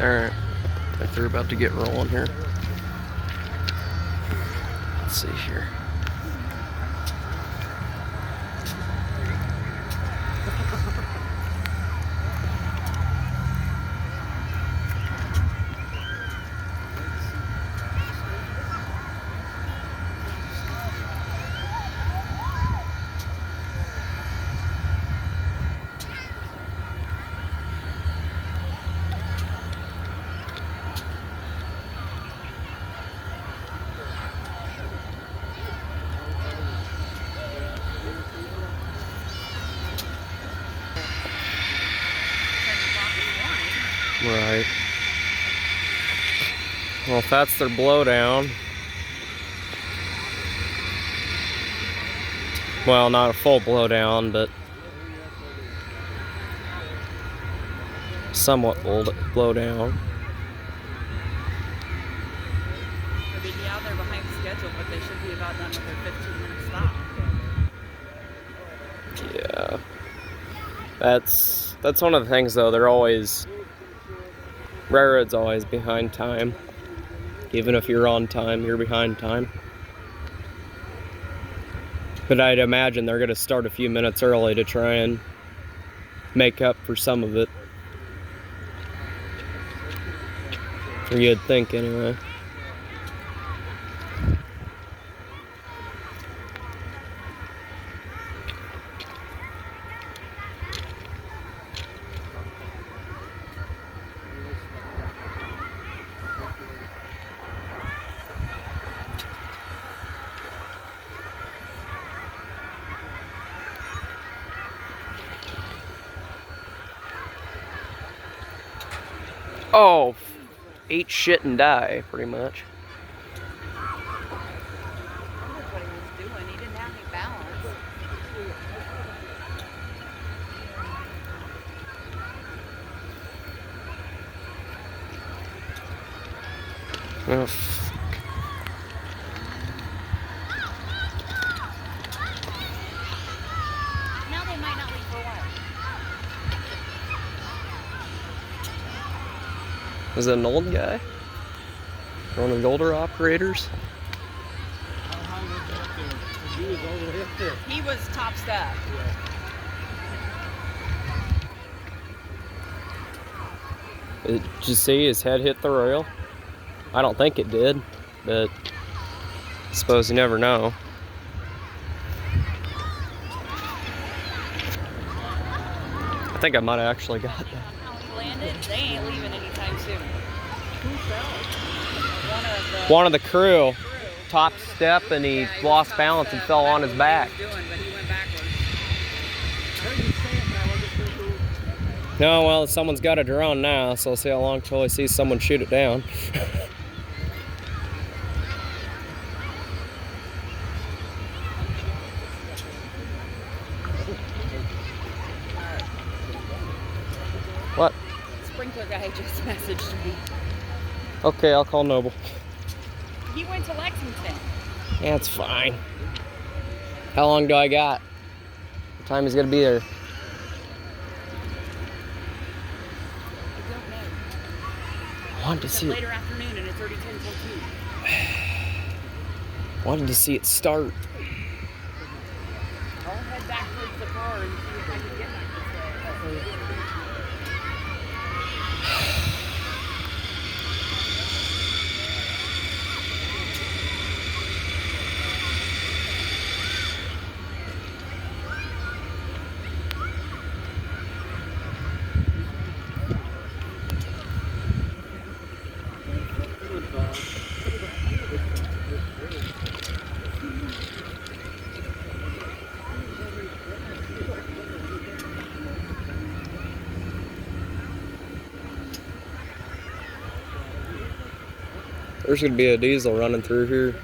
Alright, I think they're about to get rolling here. Let's see here. Right. Well, if that's their blowdown. Well, not a full blowdown, but somewhat blowdown. I mean, yeah, they're behind schedule, but they should be about done with their 15-minute stop. Yeah. That's one of the things, though. They're always... Railroad's always behind time. Even if you're on time, you're behind time. But I'd imagine they're going to start a few minutes early to try and make up for some of it. Or you'd think, anyway. Oh, eat shit and die, pretty much. That's what he was doing. He didn't have any balance. Oh, Now they might not leave for a while. is it an old guy? One of the older operators? How high was it up there? He was all the way up there. He was top step. Did you see his head hit the rail? I don't think it did, but I suppose you never know. I think I might have actually got that. How he landed, they ain't leaving anytime soon. Who fell? One of the crew top step and he lost balance and fell on his back. Doing, but he went backwards. I heard you say it, but I wasn't sure who. No, well, someone's got a drone now, so I'll see how long till I see someone shoot it down. What? Sprinkler guy just messaged me. Okay, I'll call Noble. He went to Lexington. Yeah, it's fine. How long do I got? What time is gonna be there? I don't know. Wanted to It's see it. later afternoon and it's already 10 till 2. Wanted to see it start. I'll head back towards the car and see if I can get back this way. There's gonna be a diesel running through here.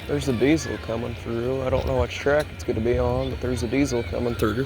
There's a diesel coming through. I don't know which track it's going to be on, but there's a diesel coming through.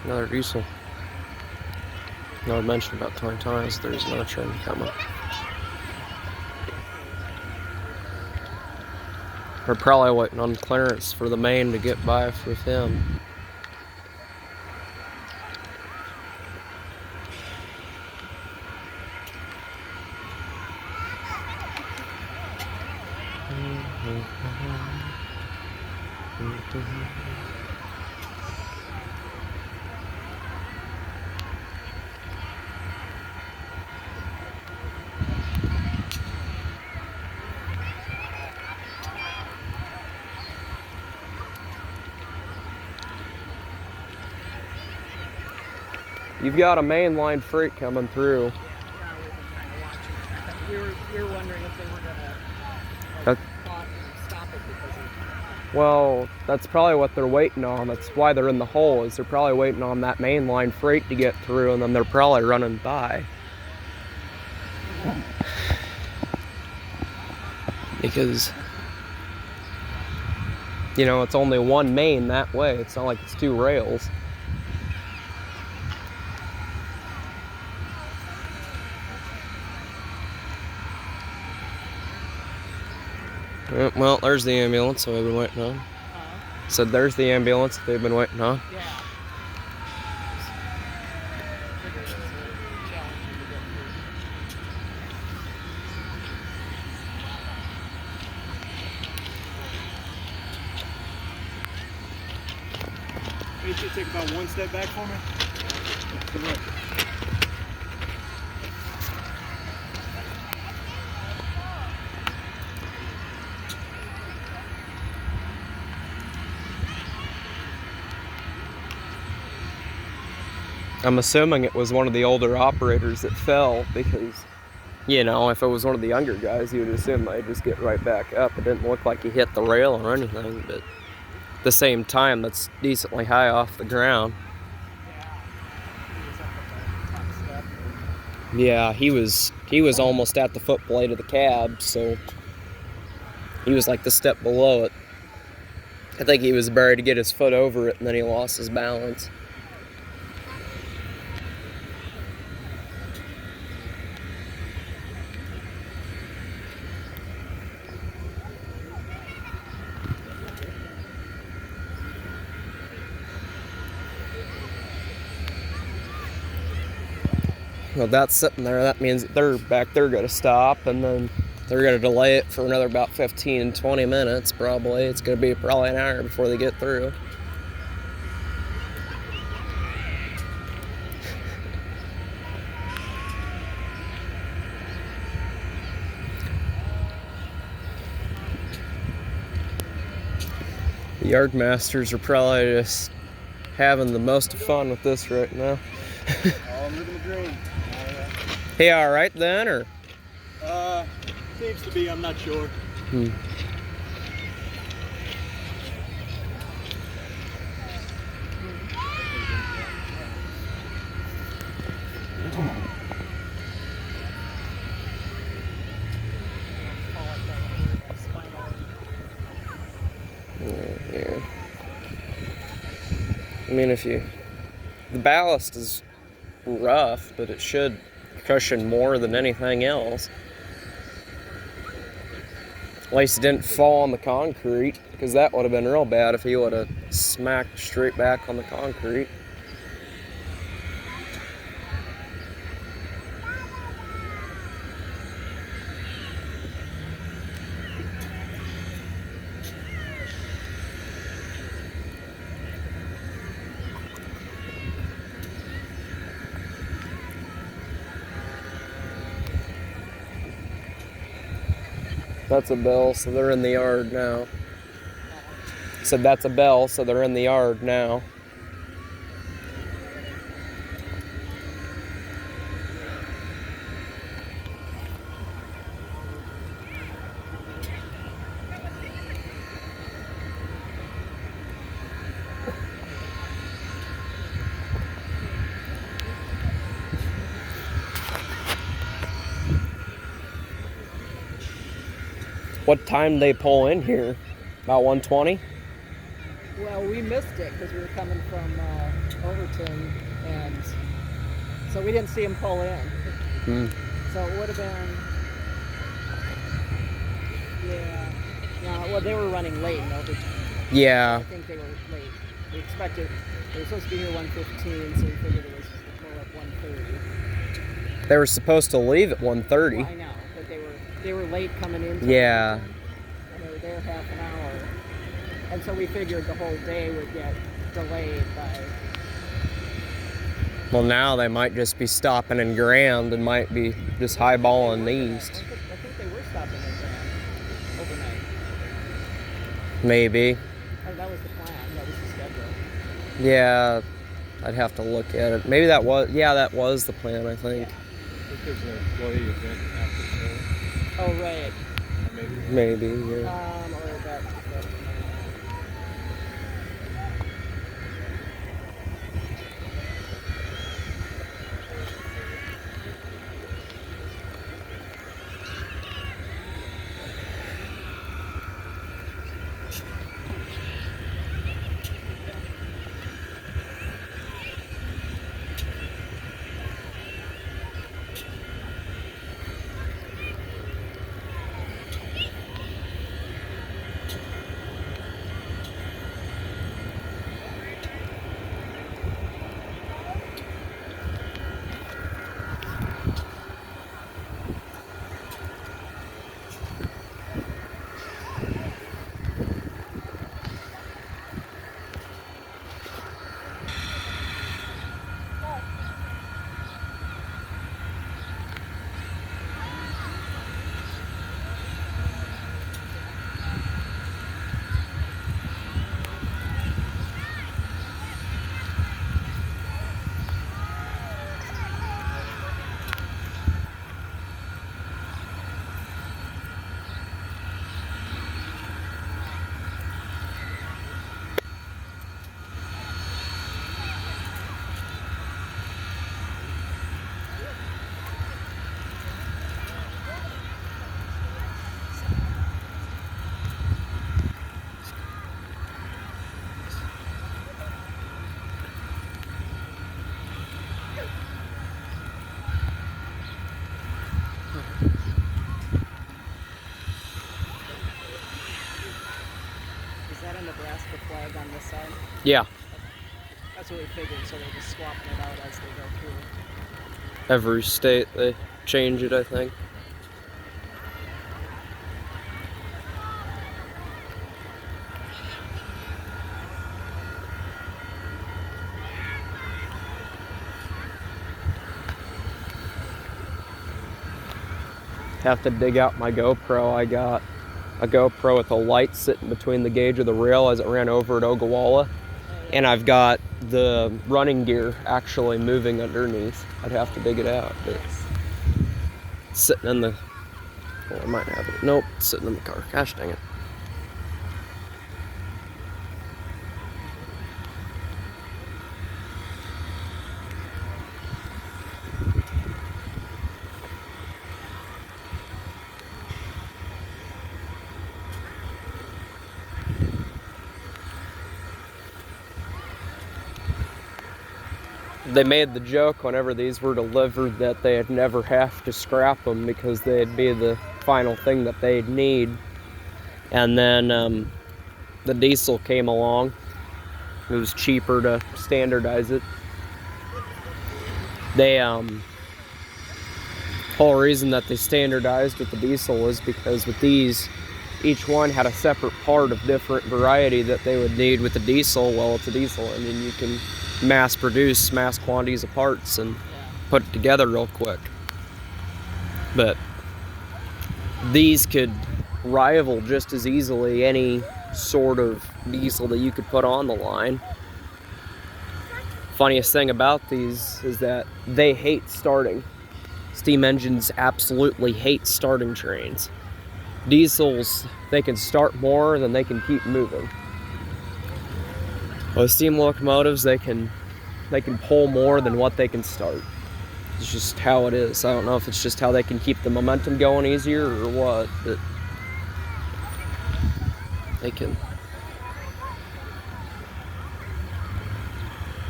Another diesel. I mentioned about 20 times there's another train coming. They're probably waiting on clearance for the main to get by with him. You've got a mainline freight coming through. We were wondering if they were gonna stop it because of... Well, that's probably what they're waiting on. That's why they're in the hole, is they're probably waiting on that mainline freight to get through, and then they're probably running by. Because, you know, it's only one main that way. It's not like it's two rails. Well, there's the ambulance that we've been waiting on. Said there's the ambulance that they've been waiting on. Yeah. You should take about one step back for me. I'm assuming it was one of the older operators that fell because, you know, if it was one of the younger guys, you would assume they'd just get right back up. It didn't look like he hit the rail or anything, but at the same time, that's decently high off the ground. Yeah, he was almost at the foot plate of the cab, so he was like the step below it. I think he was buried to get his foot over it, and then he lost his balance. Well, that's sitting there. That means that they're back there going to stop, and then they're going to delay it for another about 15, 20 minutes, probably. It's going to be probably an hour before they get through. The yard masters are probably just having the most fun with this right now. Oh, I'm living the dream. He all right then, or? Seems to be. I'm not sure. mean, the ballast is rough, but it should cushion more than anything else. At least it didn't fall on the concrete, because that would have been real bad if he would have smacked straight back on the concrete. That's a bell, so they're in the yard now. Said that's a bell, so they're in the yard now. What time they pull in here? About 1:20? Well, we missed it because we were coming from Overton, and so we didn't see him pull in. Hmm. So it would have been, yeah. No, well, they were running late in Overton. Yeah. I think they were late. We expected, they were supposed to be here 1:15, so we figured it was more like 1:30. They were supposed to leave at 1:30. Well, I know, but they were late coming in. Yeah. Overton, and they were there half an hour. And so we figured the whole day would get delayed by... Well, now they might just be stopping in Grand and might be just highballing east. I think they were stopping in Grand overnight. Maybe. Oh, that was the plan. That was the schedule. Yeah, I'd have to look at it. Maybe that was the plan, I think. Because the employee event after Oh, right. Maybe, yeah. Or that. Is that a Nebraska flag on this side? Yeah, That's what we figured, so they're just swapping it out as they go through. every state they change it, I think. Have to dig out my GoPro. I got a GoPro with a light sitting between the gauge of the rail as it ran over at Ogallala. And I've got the running gear actually moving underneath. I'd have to dig it out, but it's sitting in the, well, I might have it. Nope, it's sitting in the car. Gosh dang it. they made the joke whenever these were delivered that they'd never have to scrap them because they'd be the final thing that they'd need. And then the diesel came along. It was cheaper to standardize it. They whole reason that they standardized with the diesel was because with these, each one had a separate part of different variety that they would need with the diesel. Well, it's a diesel engine. You can mass produce mass quantities of parts and put it together real quick. But these could rival just as easily any sort of diesel that you could put on the line. Funniest thing about these is that they hate starting. Steam engines absolutely hate starting trains. Diesels, they can start more than they can keep moving. With steam locomotives, they can pull more than what they can start. It's just how it is. I don't know if it's just how they can keep the momentum going easier or what, but they can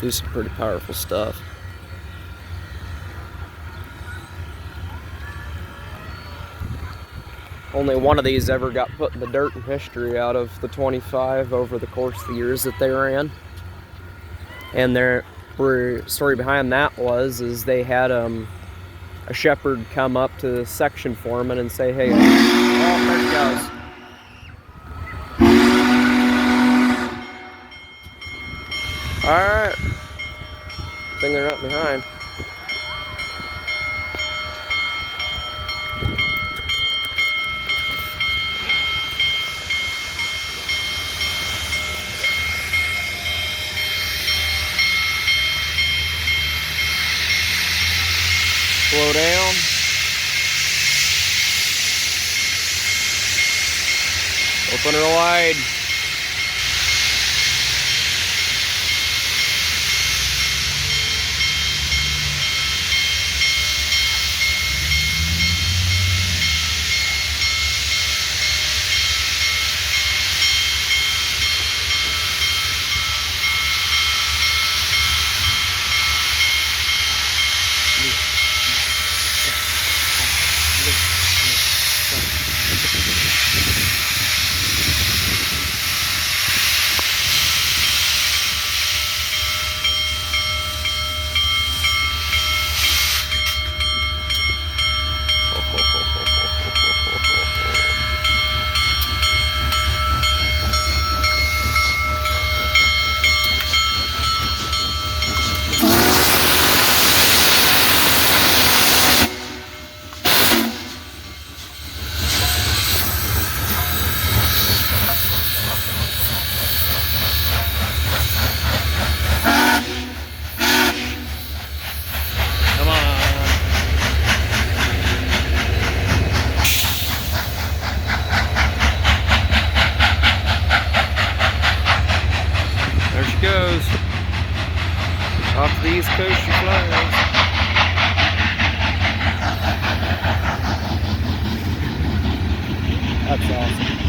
do some pretty powerful stuff. Only one of these ever got put in the dirt in history out of the 25 over the course of the years that they ran. And their story behind that is they had a shepherd come up to the section foreman and say, "Hey, oh, there it goes." Alright. Thing they're not behind. Slow down. Open her wide. Goes off the East Coast she flies. That's awesome.